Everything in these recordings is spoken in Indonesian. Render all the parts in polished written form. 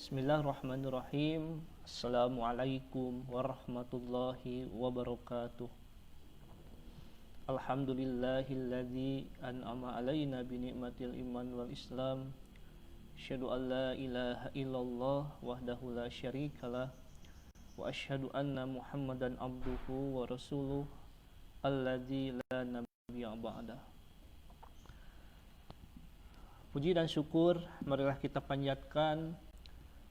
Bismillahirrahmanirrahim. Assalamualaikum warahmatullahi wabarakatuh. Alhamdulillahilladzi an'ama alaina bi ni'matil iman wal islam. Asyhadu an la ilaha illallah wahdahu la syarikalah wa asyhadu anna Muhammadan abduhu wa rasuluh alladzi la nabiyya ba'dah. Puji dan syukur marilah kita panjatkan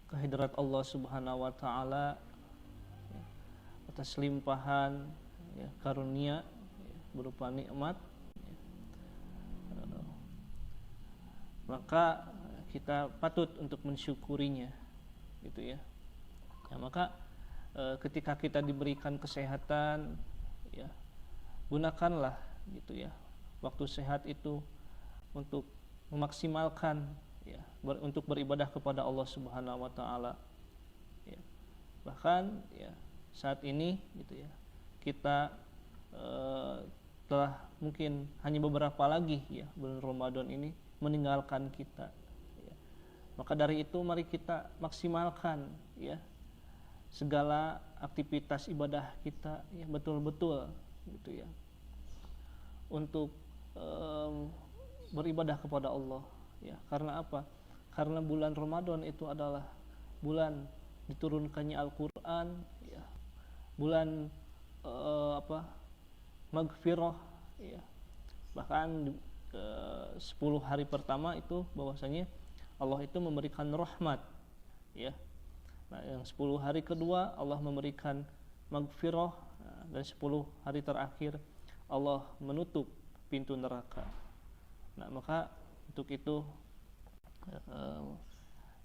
kehadirat Allah Subhanahu wa taala atas limpahan karunia berupa nikmat, maka kita patut untuk mensyukurinya, gitu ya. Maka ketika kita diberikan kesehatan, ya, gunakanlah, gitu ya, waktu sehat itu untuk memaksimalkan, ya, untuk beribadah kepada Allah Subhanahu wa taala, ya. Bahkan, ya, saat ini, gitu ya, kita telah mungkin hanya beberapa lagi, ya, bulan Ramadan ini meninggalkan kita, ya. Maka dari itu mari kita maksimalkan, ya, segala aktivitas ibadah kita, ya, betul-betul, gitu ya, untuk beribadah kepada Allah, ya. Karena apa? Karena bulan Ramadan itu adalah bulan diturunkannya Al-Qur'an, ya. Bulan maghfirah, ya. Bahkan 10 hari pertama itu bahwasanya Allah itu memberikan rahmat, ya. Nah, yang 10 hari kedua Allah memberikan maghfirah, dan 10 hari terakhir Allah menutup pintu neraka. Nah, maka untuk itu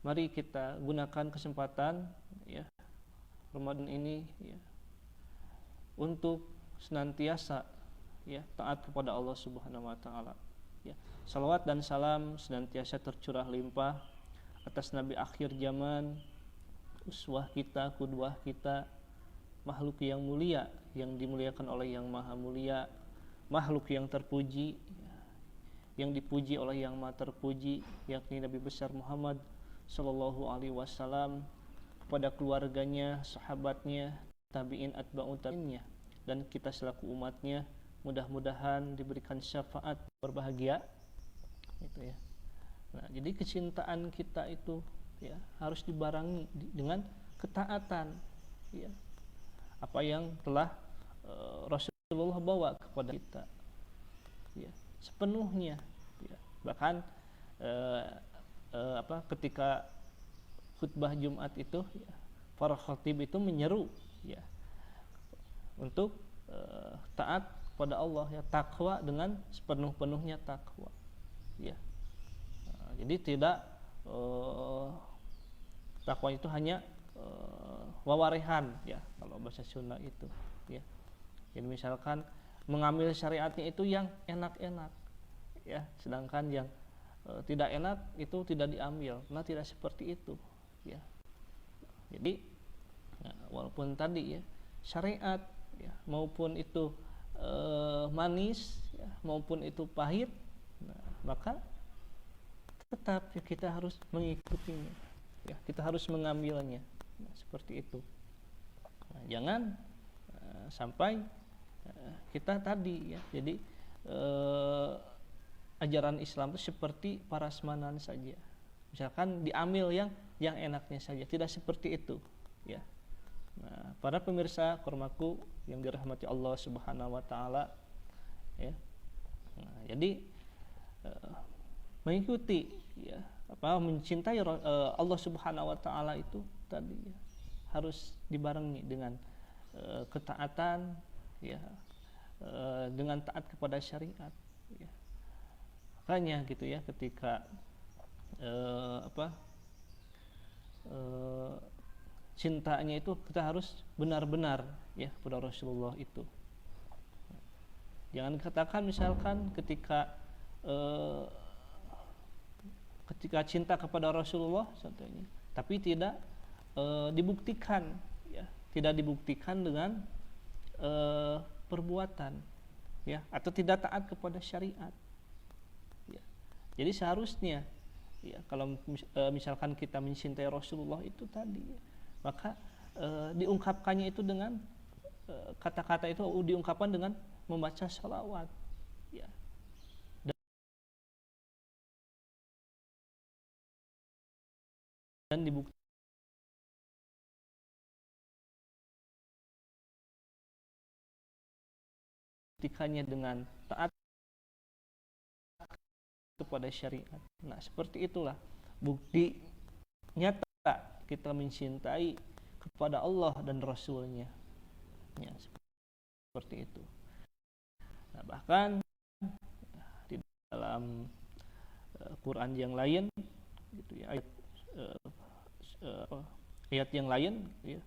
mari kita gunakan kesempatan, ya, Ramadan ini, ya, untuk senantiasa, ya, taat kepada Allah Subhanahu wa taala, ya. Salawat dan salam senantiasa tercurah limpah atas Nabi akhir zaman, uswah kita, qudwah kita, makhluk yang mulia yang dimuliakan oleh yang maha mulia, makhluk yang terpuji, yang dipuji oleh yang maha terpuji, yakni Nabi besar Muhammad sallallahu alaihi wasallam, kepada keluarganya, sahabatnya, tabi'in, atba'ut tabi'innya, dan kita selaku umatnya mudah-mudahan diberikan syafaat berbahagia, gitu ya. Nah, jadi kecintaan kita itu, ya, harus dibarengi dengan ketaatan, ya, apa yang telah Rasulullah bawa kepada kita, ya, sepenuhnya, ya. Bahkan ketika khutbah Jumat itu, ya, para khatib itu menyeru, ya, untuk taat kepada Allah, ya, takwa dengan sepenuh-penuhnya takwa, ya. Jadi tidak takwa itu hanya wawarehan, ya, kalau bahasa Sunda itu, ya. Jadi misalkan mengambil syariatnya itu yang enak-enak, ya, sedangkan yang tidak enak itu tidak diambil. Nah, tidak seperti itu, ya. Jadi, ya, walaupun tadi, ya, syariat, ya, maupun itu manis, ya, maupun itu pahit, nah, maka tetap, ya, kita harus mengikutinya, ya, kita harus mengambilnya, nah, seperti itu. Nah, jangan sampai kita tadi, ya, jadi ajaran Islam itu seperti parasmanan saja, misalkan diambil yang enaknya saja, tidak seperti itu, ya. Nah, para pemirsa kormaku yang dirahmati Allah Subhanahu wa taala, ya. Nah, jadi mengikuti, ya, mencintai Allah Subhanahu wa taala itu tadi, ya, harus dibarengi dengan ketaatan, ya, dengan taat kepada syariat, ya. Makanya, gitu ya, ketika cintanya itu kita harus benar-benar, ya, kepada Rasulullah itu. Jangan katakan misalkan ketika cinta kepada Rasulullah contohnya, tapi tidak dibuktikan, ya, tidak dibuktikan dengan perbuatan, ya, atau tidak taat kepada syariat, ya. Jadi seharusnya ya kalau misalkan kita mencintai Rasulullah itu tadi ya, maka diungkapkannya itu dengan kata-kata itu diungkapkan dengan membaca sholawat ya, dan dibuktikannya dengan taat kepada syariat. Nah, seperti itulah bukti nyata kita mencintai kepada Allah dan Rasulnya. Ya, seperti itu. Nah, bahkan di dalam Quran yang lain, gitu ya, ayat yang lain, ya,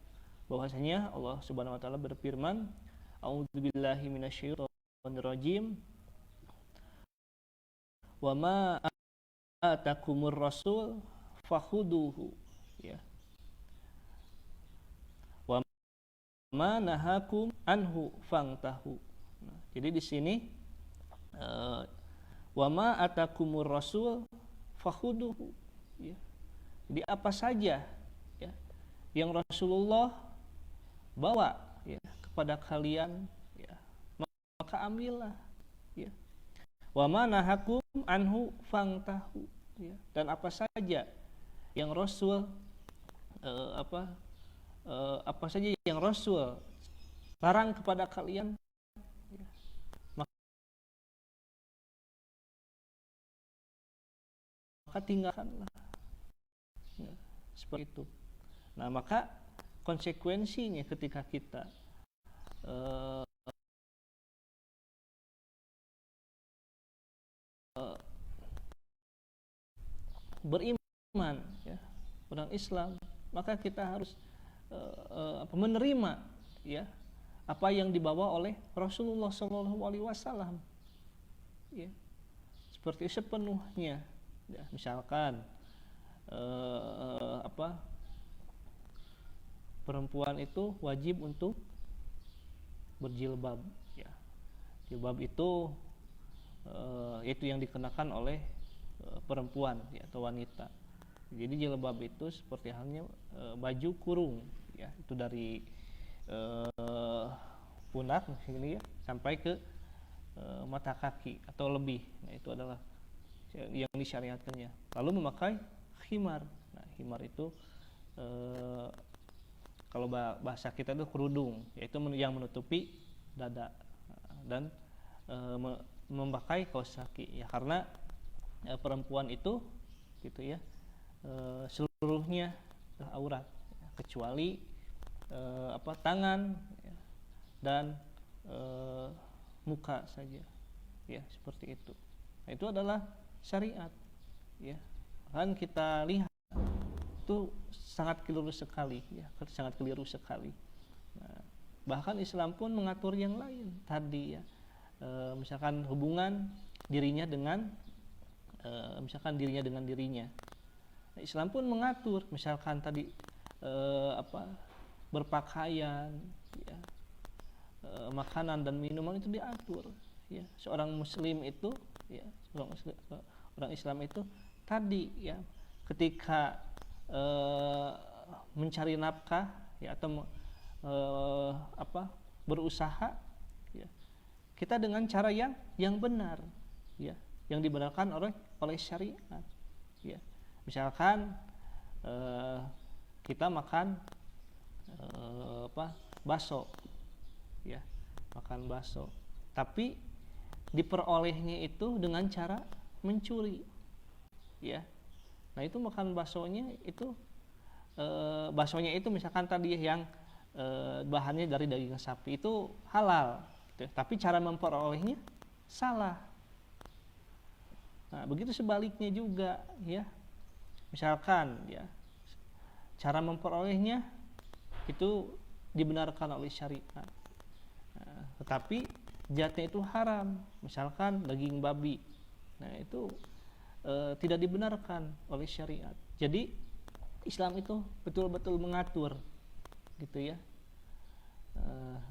bahwasanya Allah Subhanahu Wa Taala berfirman, "A'udzubillahi minasyaitonirrajim. Wa ma atakumur rasul fakhuduhu." Ya. Wa ma nahakum anhu fangtahu. Nah, jadi di sini wa ma atakumur rasul fakhuduhu. Ya. Jadi apa saja ya yang Rasulullah bawa ya kepada kalian ya, maka ambillah ya. Wa ma nahakum anhu fangtahu ya. Dan apa saja yang Rasul apa saja yang Rasul larang kepada kalian ya, maka tinggalkanlah ya, seperti itu. Nah, maka konsekuensinya ketika kita beriman ya, orang Islam, maka kita harus menerima ya apa yang dibawa oleh Rasulullah SAW ya, seperti sepenuhnya ya. Misalkan perempuan itu wajib untuk berjilbab ya. Jilbab itu yaitu yang dikenakan oleh perempuan ya, atau wanita. Jadi jilbab itu seperti halnya baju kurung ya, itu dari pundak ini ya sampai ke mata kaki atau lebih. Nah, itu adalah yang disyariatkannya. Lalu memakai khimar. Nah, khimar itu kalau bahasa kita itu kerudung, yaitu yang menutupi dada dan memakai kaos kaki ya, karena perempuan itu gitu ya, seluruhnya aurat ya, kecuali tangan ya, dan muka saja ya, seperti itu. Nah, itu adalah syariat ya. Kan kita lihat itu sangat keliru sekali ya, sangat keliru sekali. Nah, bahkan Islam pun mengatur yang lain tadi ya, misalkan hubungan dirinya dengan dirinya. Nah, Islam pun mengatur, misalkan tadi berpakaian, ya, makanan dan minuman itu diatur. Ya, seorang Muslim itu, ya, orang Islam itu tadi ya, ketika mencari nafkah, ya, atau berusaha, ya, kita dengan cara yang benar, ya, yang dibenarkan oleh syariat ya. Misalkan kita makan bakso ya, makan bakso, tapi diperolehnya itu dengan cara mencuri ya. Nah, itu makan baksonya itu misalkan tadi yang bahannya dari daging sapi itu halal gitu, tapi cara memperolehnya salah. Nah, begitu sebaliknya juga ya. Misalkan ya, cara memperolehnya itu dibenarkan oleh syariat. Nah, tetapi zatnya itu haram, misalkan daging babi. Nah, itu tidak dibenarkan oleh syariat. Jadi Islam itu betul-betul mengatur gitu ya.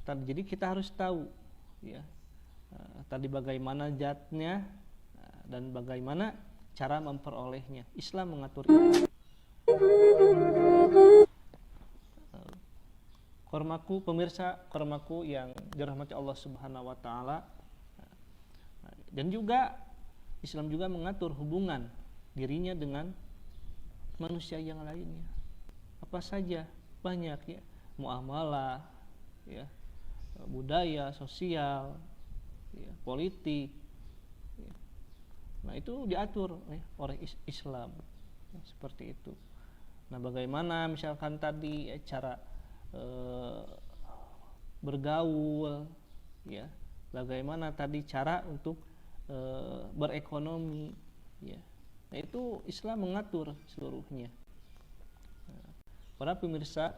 Jadi kita harus tahu ya, tadi bagaimana zatnya dan bagaimana cara memperolehnya. Islam mengatur itu. Kormaku, pemirsa kormaku yang dirahmati Allah Subhanahu wa taala. Dan juga Islam juga mengatur hubungan dirinya dengan manusia yang lainnya. Apa saja, banyak ya, muamalah, ya, budaya, sosial, ya, politik. Ya. Nah, itu diatur oleh Islam, ya, seperti itu. Nah, bagaimana misalkan tadi cara bergaul, ya, bagaimana tadi cara untuk berekonomi, ya. Nah, itu Islam mengatur seluruhnya. Para pemirsa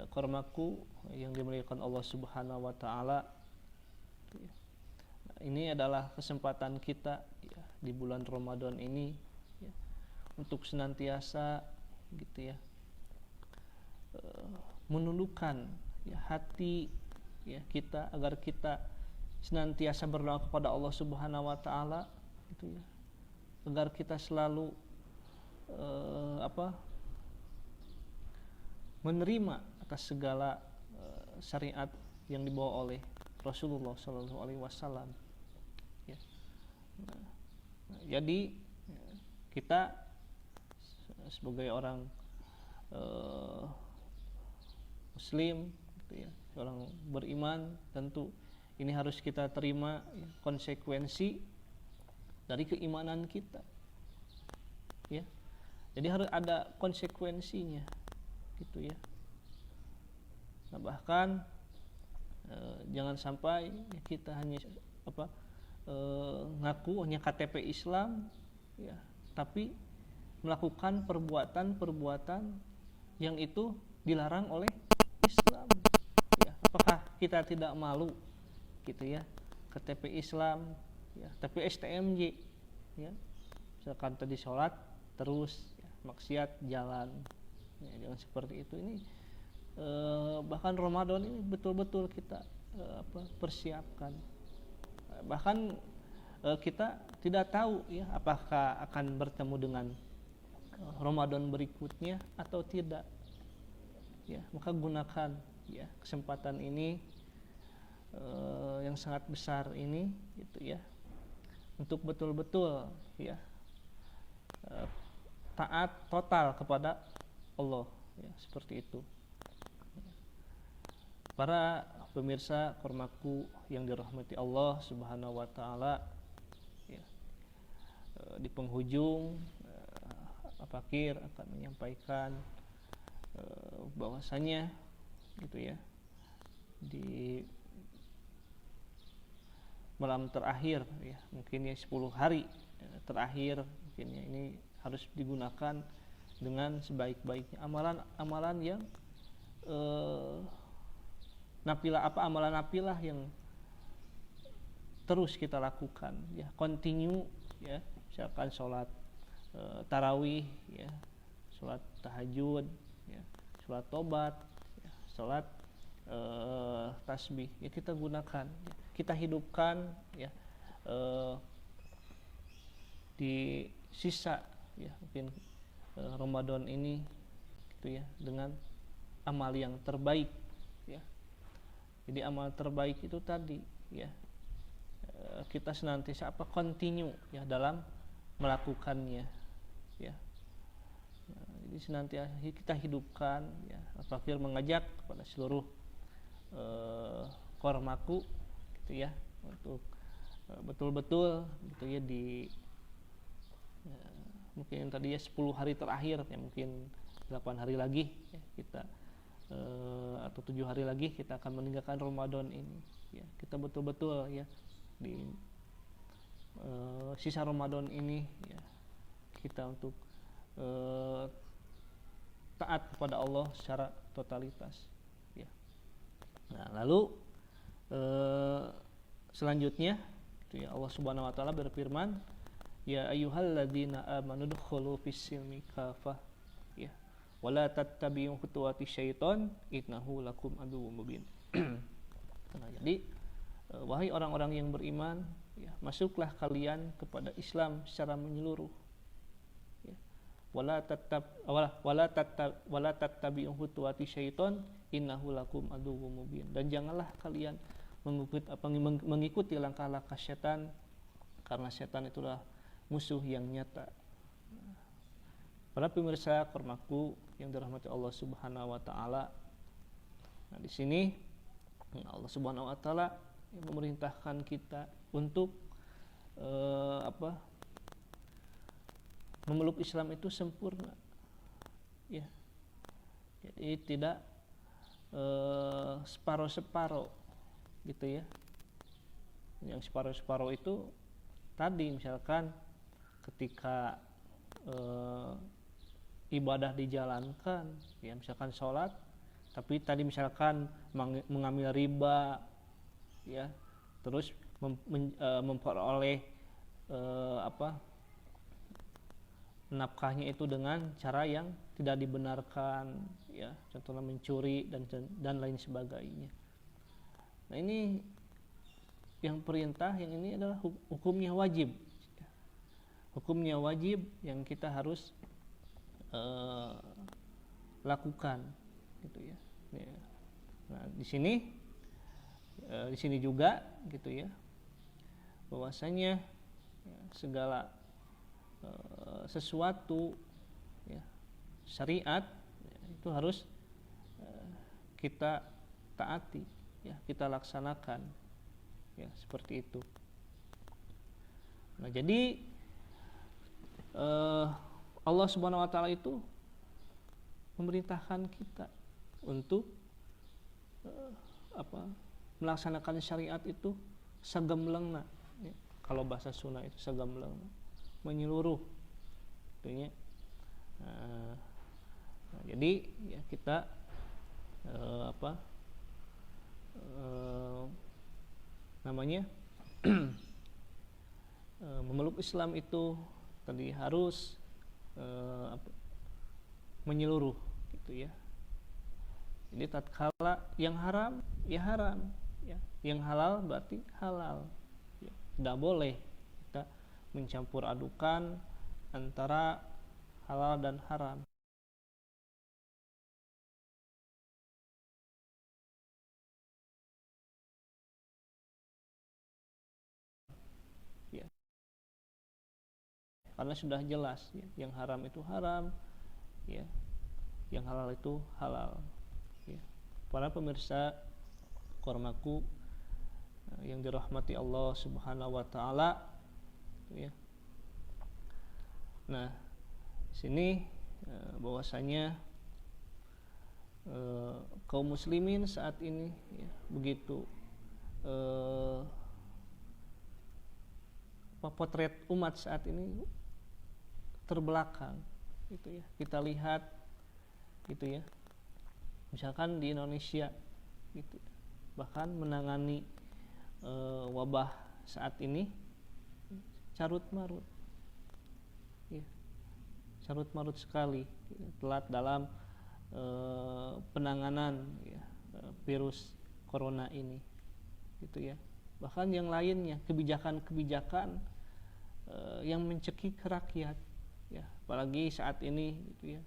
kormaku yang dimuliakan Allah Subhanahu wa taala, ini adalah kesempatan kita ya, di bulan Ramadan ini ya, untuk senantiasa gitu ya, menundukkan ya, hati ya, kita agar kita senantiasa berdoa kepada Allah Subhanahu wa taala gitu ya, agar kita selalu menerima atas segala syariat yang dibawa oleh Rasulullah Shallallahu Alaihi Wasallam. Ya. Nah, jadi kita sebagai orang Muslim, gitu ya, orang beriman, tentu ini harus kita terima ya, konsekuensi dari keimanan kita. Ya, jadi harus ada konsekuensinya. Gitu ya. Nah, bahkan jangan sampai kita hanya ngaku hanya KTP Islam ya, tapi melakukan perbuatan-perbuatan yang itu dilarang oleh Islam ya. Apakah kita tidak malu gitu ya, KTP Islam ya, tapi STMJ ya, misalkan tadi sholat terus ya, maksiat jalan ya, jangan seperti itu. Ini bahkan Ramadan ini betul-betul kita persiapkan. Bahkan kita tidak tahu ya apakah akan bertemu dengan Ramadan berikutnya atau tidak. Ya, maka gunakan ya kesempatan ini yang sangat besar ini gitu ya, untuk betul-betul ya taat total kepada Allah ya, seperti itu. Para pemirsa kormaku yang dirahmati Allah Subhanahu wa taala ya, di penghujung Fakir akan menyampaikan bahwasanya gitu ya, di malam terakhir ya, mungkin ya 10 hari terakhir mungkin ya, ini harus digunakan dengan sebaik-baiknya amalan-amalan yang amalan nafilah yang terus kita lakukan ya, continue ya, misalkan sholat tarawih ya, sholat tahajud ya, sholat tobat ya, sholat tasbih ya, kita gunakan ya, kita hidupkan ya di sisa ya mungkin Ramadan ini gitu ya, dengan amal yang terbaik ya. Jadi amal terbaik itu tadi ya, kita senantiasa continue ya dalam melakukannya ya. Jadi senantiasa kita hidupkan ya. Fakir mengajak kepada seluruh kormaku gitu ya, untuk betul-betul gitu ya, di mungkin tadi ya 10 hari terakhir ya, mungkin 8 hari lagi ya, kita atau 7 hari lagi kita akan meninggalkan Ramadan ini ya. Kita betul-betul ya di sisa Ramadan ini ya, kita untuk taat kepada Allah secara totalitas ya. Nah, lalu selanjutnya itu ya, Allah Subhanahu wa taala berfirman, ya ayyuhalladzina amanu dkhulu fis-silmi kafah ya, wala tattabi'u khutuwati syaiton innahu lakum aduwwum mubin. Nah, jadi wahai orang-orang yang beriman ya, masuklah kalian kepada Islam secara menyeluruh wala tattabi'u khutuwati syaiton innahu lakum aduwwum mubin. Dan janganlah kalian mengikuti langkah-langkah setan, karena setan itulah musuh yang nyata. Para pemirsa kormaku yang dirahmati Allah Subhanahu wa taala. Nah, di sini Allah Subhanahu wa taala memerintahkan kita untuk memeluk Islam itu sempurna. Ya. Jadi tidak separuh-separuh gitu ya. Yang separuh-separuh itu tadi misalkan ketika ibadah dijalankan, ya misalkan sholat, tapi tadi misalkan mengambil riba, ya, terus memperoleh nafkahnya itu dengan cara yang tidak dibenarkan, ya, contohnya mencuri dan lain sebagainya. Nah ini yang perintah, yang ini adalah hukumnya wajib, hukumnya wajib yang kita harus lakukan, gitu ya. Nah di sini juga gitu ya, bahwasanya ya, segala sesuatu ya, syariat ya, itu harus kita taati, ya, kita laksanakan, ya, seperti itu. Nah jadi Allah Subhanahu wa taala itu memerintahkan kita untuk melaksanakan syariat itu sagamlengna, ya. Kalau bahasa Sunda itu sagamlengna, menyeluruh, gitu ya. Nah, jadi ya kita memeluk Islam itu tadi harus menyeluruh, gitu ya. Jadi tatkala yang haram ya haram, ya, yang halal berarti halal, ya. Tidak boleh kita mencampur adukan antara halal dan haram. Ya. Karena sudah jelas, ya, yang haram itu haram, ya, yang halal itu halal, ya. Para pemirsa kormaku yang dirahmati Allah Subhanahu wa taala, ya. Nah, sini bahwasanya kaum muslimin saat ini, ya, begitu potret umat saat ini terbelakang, gitu ya. Kita lihat, gitu ya, misalkan di Indonesia, gitu, bahkan menangani wabah saat ini carut marut, ya, carut marut sekali, telat dalam penanganan, ya, virus corona ini, gitu ya. Bahkan yang lainnya, kebijakan-kebijakan yang mencekik rakyat, ya, apalagi saat ini, gitu ya.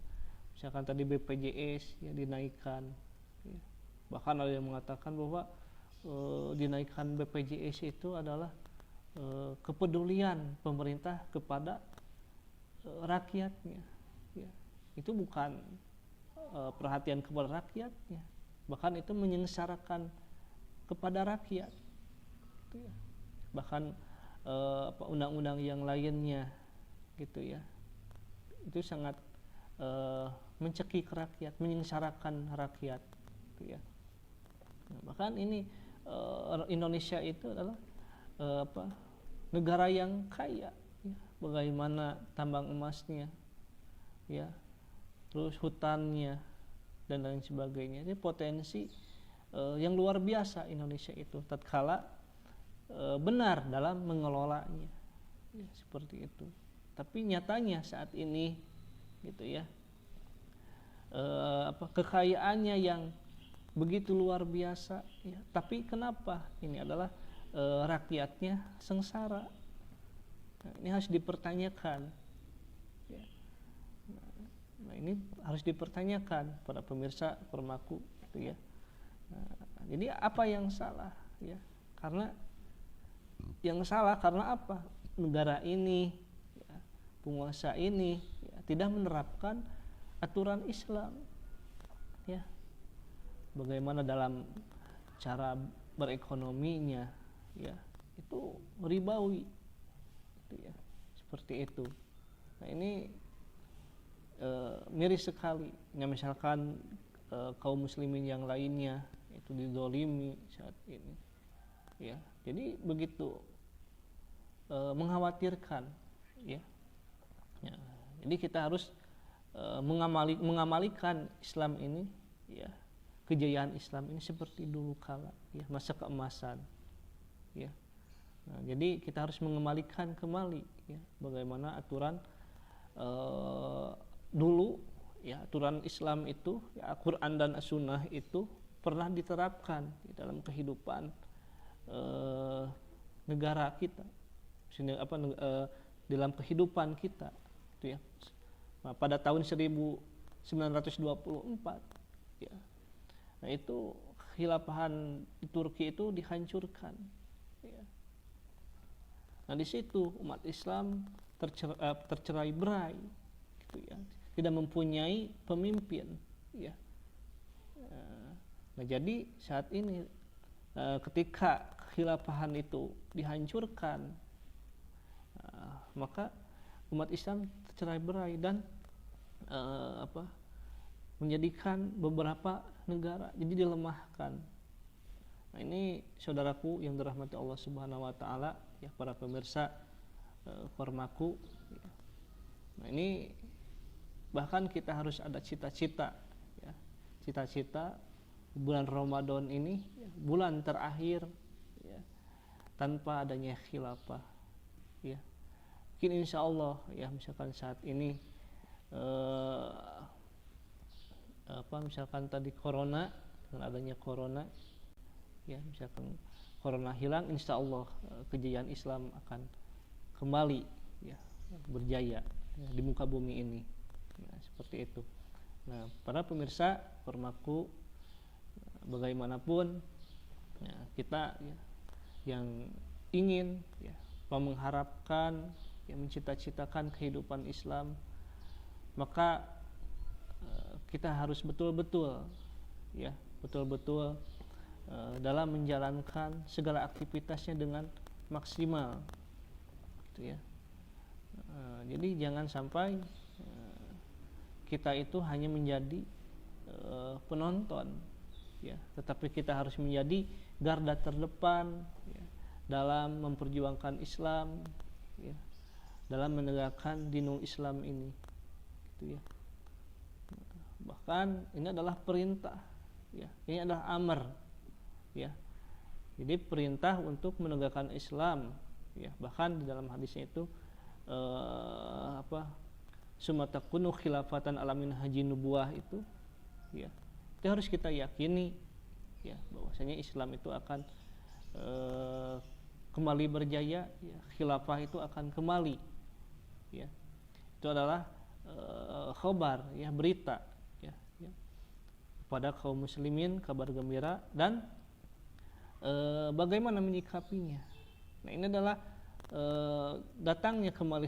Misalkan tadi BPJS ya dinaikkan, ya. Bahkan ada yang mengatakan bahwa dinaikkan BPJS itu adalah kepedulian pemerintah kepada rakyatnya, ya. Itu bukan perhatian kepada rakyatnya, bahkan itu menyengsarakan kepada rakyat, gitu ya. Bahkan undang-undang yang lainnya, gitu ya, itu sangat mencekik rakyat, menyengsarakan rakyat, gitu ya. Nah, bahkan ini Indonesia itu adalah negara yang kaya, ya. Bagaimana tambang emasnya, ya, terus hutannya dan lain sebagainya. Jadi potensi yang luar biasa Indonesia itu tatkala benar dalam mengelolanya, ya, seperti itu. Tapi nyatanya saat ini, gitu ya, kekayaannya yang begitu luar biasa, ya, tapi kenapa ini adalah rakyatnya sengsara? Nah, ini harus dipertanyakan, ya. Nah, ini harus dipertanyakan pada pemirsa Permaku gitu ya. Nah, jadi apa yang salah ya? Karena yang salah karena apa? Negara ini, ya, penguasa ini ya, tidak menerapkan aturan Islam ya. Bagaimana dalam cara berekonominya ya, itu ribawi gitu ya, seperti itu. Nah, ini miris sekali ya, misalkan kaum muslimin yang lainnya itu dizolimi saat ini ya. Jadi begitu mengkhawatirkan ya. Ya, jadi kita harus mengamalikan Islam ini ya, kejayaan Islam ini seperti dulu kala ya, masa keemasan ya. Nah, jadi kita harus mengembalikan kembali ya, bagaimana aturan dulu ya, aturan Islam itu ya, Quran dan As-Sunnah itu pernah diterapkan di dalam kehidupan negara kita, dalam kehidupan kita itu ya. Nah, pada tahun 1924 ya, nah itu khilafahan di Turki itu dihancurkan ya. Nah, di situ umat Islam tercerai-berai gitu ya, tidak mempunyai pemimpin ya. Nah, jadi saat ini ketika khilafahan itu dihancurkan, maka umat Islam tercerai-berai dan menjadikan beberapa negara jadi dilemahkan. Nah, ini saudaraku yang dirahmati Allah Subhanahu wa taala ya, para pemirsa Formaku ya. Nah, ini bahkan kita harus ada cita-cita ya, cita-cita bulan Ramadan ini ya, bulan terakhir ya, tanpa adanya khilafah ya. Mungkin insya Allah ya, misalkan saat ini misalkan tadi corona, dengan adanya corona ya, misalkan corona hilang, insya Allah kejayaan Islam akan kembali ya, berjaya ya, di muka bumi ini ya, seperti itu. Nah, para pemirsa Formaku, bagaimanapun ya, kita ya, yang ingin ya, mengharapkan ya, mencita-citakan kehidupan Islam, maka kita harus betul-betul ya, betul-betul dalam menjalankan segala aktivitasnya dengan maksimal gitu ya. Jadi jangan sampai kita itu hanya menjadi penonton ya, tetapi kita harus menjadi garda terdepan ya, dalam memperjuangkan Islam ya, dalam menegakkan dinul Islam ini gitu ya. Bahkan ini adalah perintah ya, ini adalah amar ya. Jadi perintah untuk menegakkan Islam ya. Bahkan di dalam hadisnya itu sumatakunu khilafatan alamin haji nubuah itu ya, itu harus kita yakini ya, bahwasanya Islam itu akan kembali berjaya ya, khilafah itu akan kembali ya. Itu adalah khabar ya, berita ya, ya, kepada kaum muslimin, kabar gembira. Dan bagaimana menyikapinya. Nah, ini adalah datangnya kembali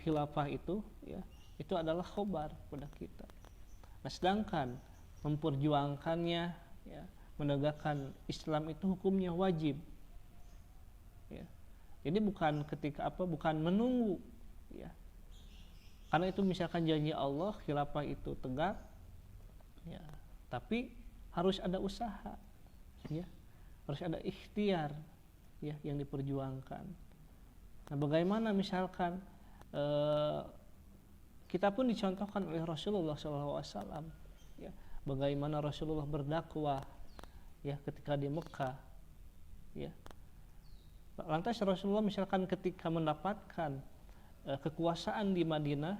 khilafah itu ya, itu adalah khabar pada kita. Nah, sedangkan memperjuangkannya ya, menegakkan Islam itu hukumnya wajib ya. Jadi bukan bukan menunggu ya, karena itu misalkan janji Allah khilafah itu tegak ya, tapi harus ada usaha ya, harus ada ikhtiar ya, yang diperjuangkan. Nah, bagaimana misalkan kita pun dicontohkan oleh Rasulullah SAW ya, bagaimana Rasulullah berdakwah ya ketika di Mekah ya. Lantas Rasulullah misalkan ketika mendapatkan kekuasaan di Madinah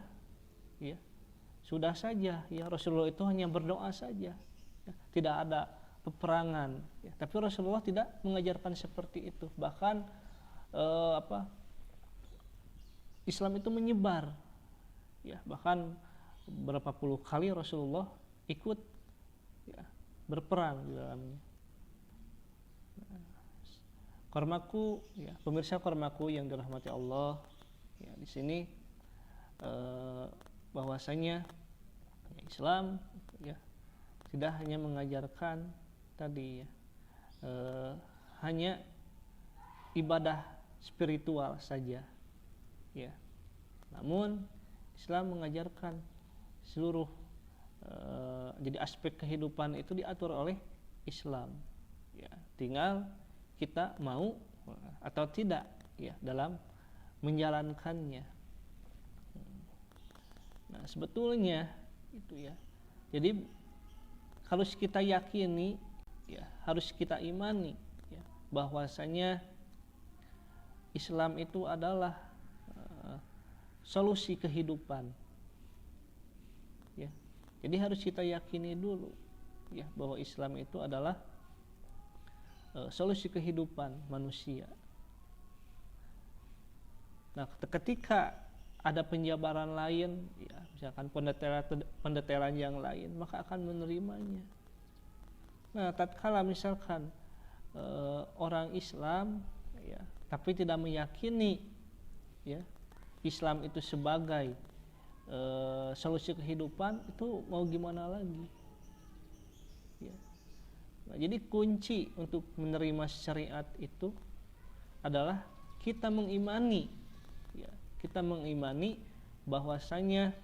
ya, sudah saja ya, Rasulullah itu hanya berdoa saja ya, tidak ada peperangan ya. Tapi Rasulullah tidak mengajarkan seperti itu. Bahkan Islam itu menyebar ya, bahkan berapa puluh kali Rasulullah ikut ya, berperang di dalamnya. Kormaku, ya, pemirsa kormaku yang dirahmati Allah, ya, di sini bahwasanya ya, Islam ya tidak hanya mengajarkan tadi ya hanya ibadah spiritual saja, ya, namun Islam mengajarkan seluruh jadi aspek kehidupan itu diatur oleh Islam, ya, tinggal kita mau atau tidak ya dalam menjalankannya. Nah, sebetulnya itu ya. Jadi harus kita yakini ya, harus kita imani ya bahwasanya Islam itu adalah solusi kehidupan. Ya. Jadi harus kita yakini dulu ya bahwa Islam itu adalah solusi kehidupan manusia. Nah, ketika ada penjabaran lain, ya, misalkan pendetelan yang lain, maka akan menerimanya. Nah, tatkala misalkan orang Islam, ya, tapi tidak meyakini, ya, Islam itu sebagai solusi kehidupan, itu mau gimana lagi? Ya. Nah, jadi kunci untuk menerima syariat itu adalah kita mengimani, ya, kita mengimani bahwasanya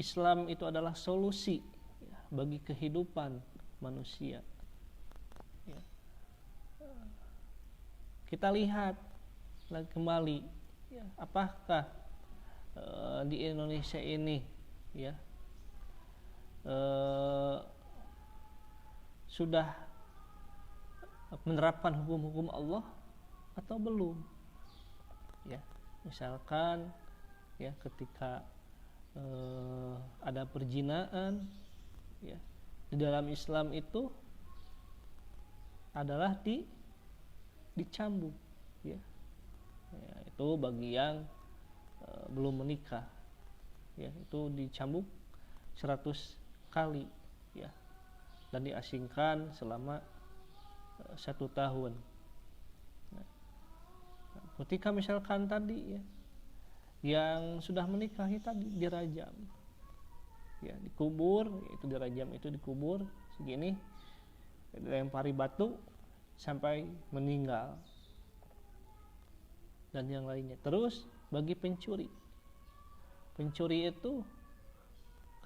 Islam itu adalah solusi ya, bagi kehidupan manusia. Ya. Kita lihat lagi kembali, ya, apakah di Indonesia ini, ya, sudah menerapkan hukum-hukum Allah atau belum? Ya, misalkan ya ketika ada perzinaan, ya, di dalam Islam itu adalah dicambuk, ya. Ya, itu bagi yang belum menikah, ya, itu dicambuk 100 kali, ya, dan diasingkan selama 1 tahun. Nah, ketika misalkan tadi ya, yang sudah menikahi tadi dirajam, ya, dikubur, itu dirajam, itu dikubur segini, dilempari batu sampai meninggal, dan yang lainnya. Terus bagi pencuri itu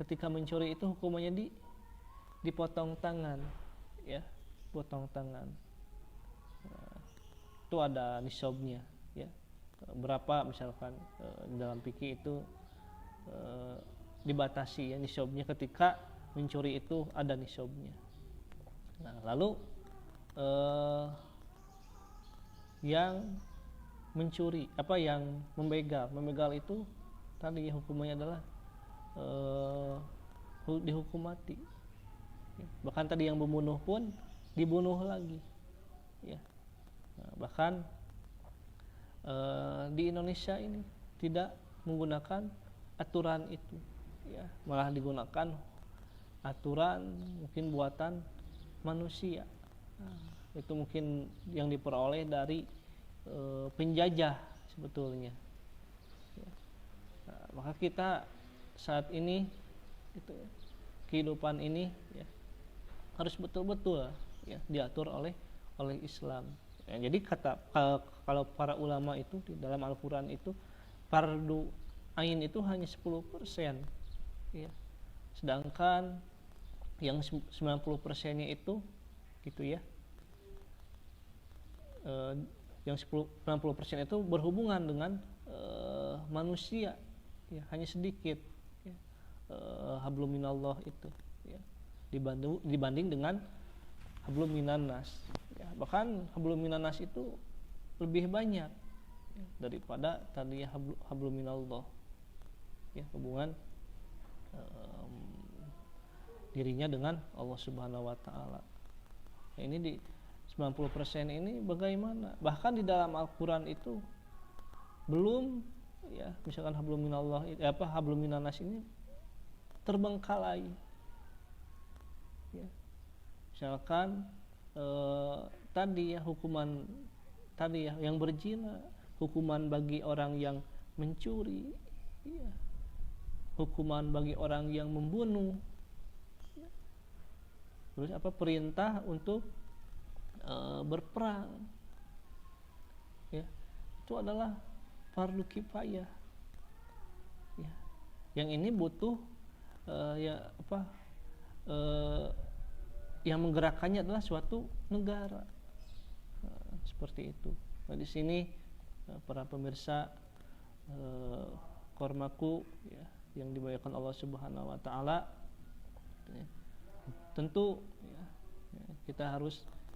ketika mencuri itu hukumannya dipotong tangan, ya, potong tangan. Nah, itu ada nisabnya, ya, berapa misalkan dalam fikih itu dibatasi ya nisabnya, ketika mencuri itu ada nisabnya. Nah, lalu yang mencuri yang membegal itu tadi hukumannya adalah dihukum mati. Bahkan tadi yang membunuh pun dibunuh lagi, ya. Nah, bahkan di Indonesia ini tidak menggunakan aturan itu, ya, malah digunakan aturan mungkin buatan manusia. Nah, itu mungkin yang diperoleh dari penjajah sebetulnya, ya. Nah, maka kita saat ini itu kehidupan ini ya harus betul-betul ya diatur oleh Islam. Ya, jadi kalau para ulama itu di dalam Al-Quran itu fardu ain itu hanya 10%, ya. Sedangkan yang 90%-nya itu gitu ya. Yang 90% itu berhubungan dengan manusia, ya, hanya sedikit, ya, hablum minallah itu, ya, dibanding dengan hablum minannas, ya, bahkan hablum minannas itu lebih banyak, ya, daripada tadi hablum minallah, ya, hubungan dirinya dengan Allah Subhanahu wa taala. Nah, ini di 90% ini bagaimana? Bahkan di dalam Al-Quran itu belum ya misalkan hablum minallah hablum minanas ini terbengkalai, ya. Misalkan tadi ya hukuman tadi ya yang berzina, hukuman bagi orang yang mencuri, ya. Hukuman bagi orang yang membunuh, ya. Terus perintah untuk berperang, ya, itu adalah fardu kifayah, ya. Yang ini butuh yang menggerakkannya adalah suatu negara, seperti itu. Nah, di sini para pemirsa kormaku, ya, yang dimuliakan Allah Subhanahu wa taala, ya, tentu ya, kita harus